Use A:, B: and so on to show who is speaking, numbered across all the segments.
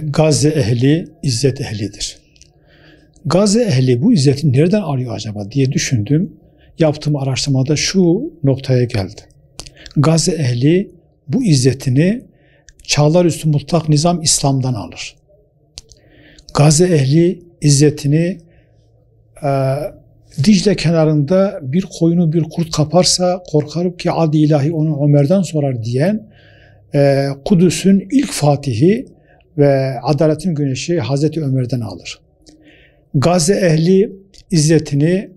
A: Gazze ehli izzet ehlidir. Gazze ehli bu izzeti nereden arıyor acaba diye düşündüm. Yaptığım araştırmada şu noktaya geldi. Gazze ehli bu izzetini çağlar üstü mutlak nizam İslam'dan alır. Gazze ehli izzetini Dicle kenarında bir koyunu bir kurt kaparsa korkarım ki adi ilahi onu Ömer'den sorar diyen Kudüs'ün ilk fatihi ve adaletin güneşi Hazreti Ömer'den alır. Gazze ehli izzetini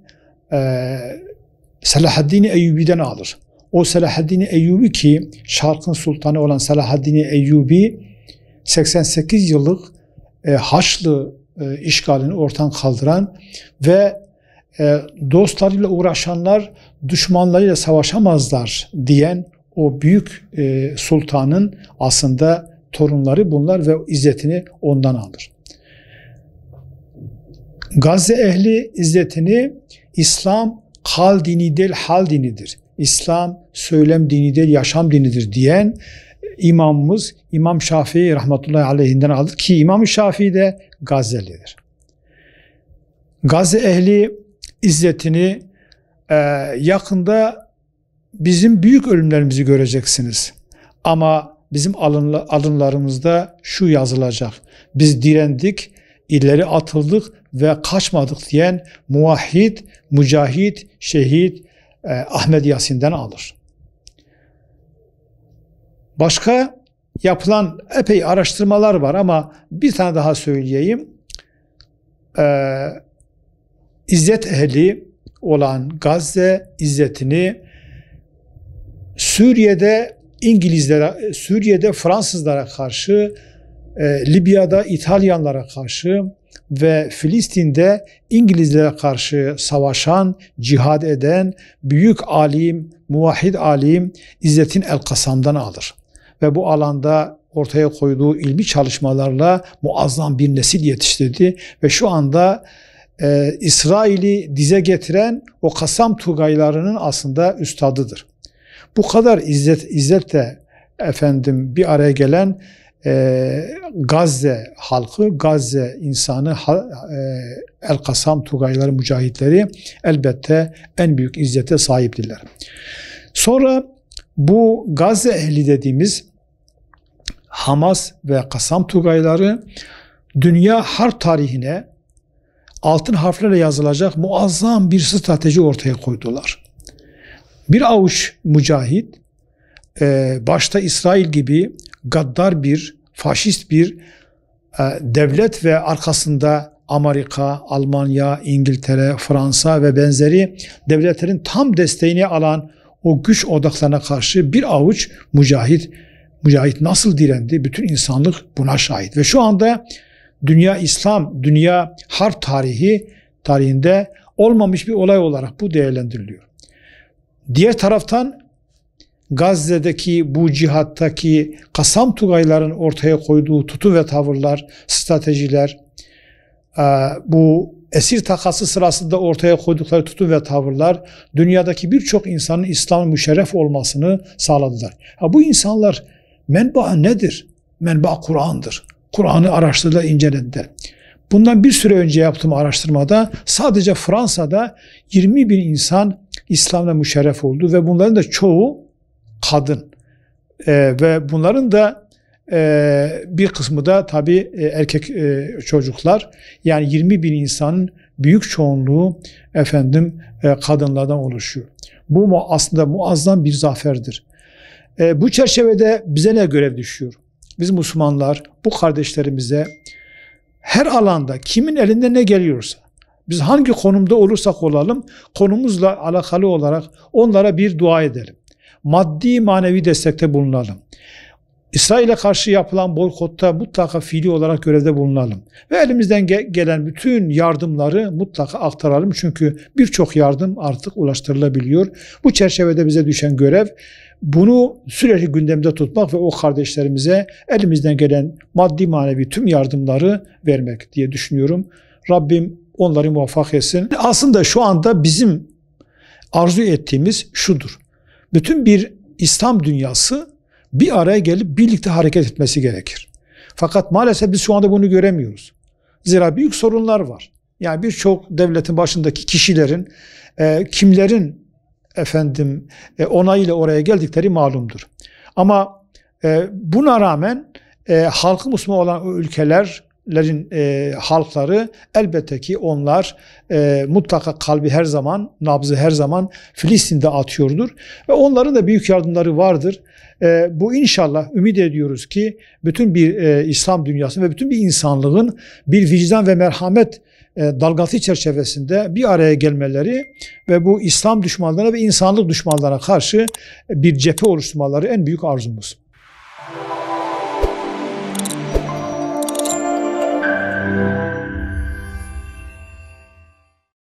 A: Selahaddin Eyyubi'den alır. O Selahaddin Eyyubi ki Şark'ın sultanı olan Selahaddin Eyyubi 88 yıllık Haçlı işgalini ortadan kaldıran ve dostlarıyla uğraşanlar düşmanlarıyla savaşamazlar diyen o büyük sultanın aslında torunları bunlar ve izzetini ondan alır. Gazze ehli izzetini İslam kal dini değil hal dinidir. İslam söylem dini değil yaşam dinidir diyen imamımız İmam Şafii rahmetullahi aleyhinden alır ki İmam Şafii de Gazze'lidir. Gazze ehli izzetini yakında bizim büyük ölümlerimizi göreceksiniz. Ama bizim alınlarımızda şu yazılacak. Biz direndik, ileri atıldık ve kaçmadık diyen muvahhid, mücahit, şehit Ahmed Yasin'den alır. Başka yapılan epey araştırmalar var ama bir tane daha söyleyeyim. İzzet ehli olan Gazze izzetini Suriye'de İngilizlere, Suriye'de Fransızlara karşı, Libya'da İtalyanlara karşı ve Filistin'de İngilizlere karşı savaşan, cihad eden büyük alim, muvahhid alim İzzettin El-Kasam'dan alır. Ve bu alanda ortaya koyduğu ilmi çalışmalarla muazzam bir nesil yetiştirdi ve şu anda İsrail'i dize getiren o Kasam Tugaylarının aslında üstadıdır. Bu kadar izzetle efendim bir araya gelen Gazze halkı, Gazze insanı, El-Kasam Tugayları, mücahitleri elbette en büyük izzete sahiptirler. Sonra bu Gazze ehli dediğimiz Hamas ve Kasam Tugayları dünya harp tarihine altın harflerle yazılacak muazzam bir strateji ortaya koydular. Bir avuç mücahit başta İsrail gibi gaddar bir, faşist bir devlet ve arkasında Amerika, Almanya, İngiltere, Fransa ve benzeri devletlerin tam desteğini alan o güç odaklarına karşı bir avuç mücahit nasıl direndi? Bütün insanlık buna şahit. Ve şu anda dünya harp tarihinde olmamış bir olay olarak bu değerlendiriliyor. Diğer taraftan Gazze'deki bu cihattaki Kasam Tugayların ortaya koyduğu tutum ve tavırlar, stratejiler, bu esir takası sırasında ortaya koydukları tutum ve tavırlar dünyadaki birçok insanın İslam'ın müşerref olmasını sağladılar. Bu insanlar menba nedir? Menba Kur'an'dır. Kur'an'ı araştırdılar, incelediler. Bundan bir süre önce yaptığım araştırmada sadece Fransa'da 20 bin insan İslam'la müşerref oldu ve bunların da çoğu kadın. Ve bunların da bir kısmı da tabii erkek çocuklar. Yani 20 bin insanın büyük çoğunluğu kadınlardan oluşuyor. Bu aslında muazzam bir zaferdir. Bu çerçevede bize ne görev düşüyor? Biz Müslümanlar bu kardeşlerimize her alanda kimin elinde ne geliyorsa, biz hangi konumda olursak olalım, konumuzla alakalı olarak onlara bir dua edelim. Maddi manevi destekte bulunalım. İsrail'e karşı yapılan boykotta mutlaka fiili olarak görevde bulunalım. Ve elimizden gelen bütün yardımları mutlaka aktaralım. Çünkü birçok yardım artık ulaştırılabiliyor. Bu çerçevede bize düşen görev bunu sürekli gündemde tutmak ve o kardeşlerimize elimizden gelen maddi manevi tüm yardımları vermek diye düşünüyorum. Rabbim onları muvaffak etsin. Aslında şu anda bizim arzu ettiğimiz şudur. Bütün bir İslam dünyası bir araya gelip birlikte hareket etmesi gerekir. Fakat maalesef biz şu anda bunu göremiyoruz. Zira büyük sorunlar var. Yani birçok devletin başındaki kişilerin kimlerin onayıyla oraya geldikleri malumdur. Ama buna rağmen halkı Müslüman olan o ülkelerin halkları elbette ki onlar mutlaka kalbi her zaman, nabzı her zaman Filistin'de atıyordur. Ve onların da büyük yardımları vardır. Bu inşallah ümit ediyoruz ki bütün bir İslam dünyası ve bütün bir insanlığın bir vicdan ve merhamet dalgası çerçevesinde bir araya gelmeleri ve bu İslam düşmanlarına ve insanlık düşmanlarına karşı bir cephe oluşturmaları en büyük arzumuz.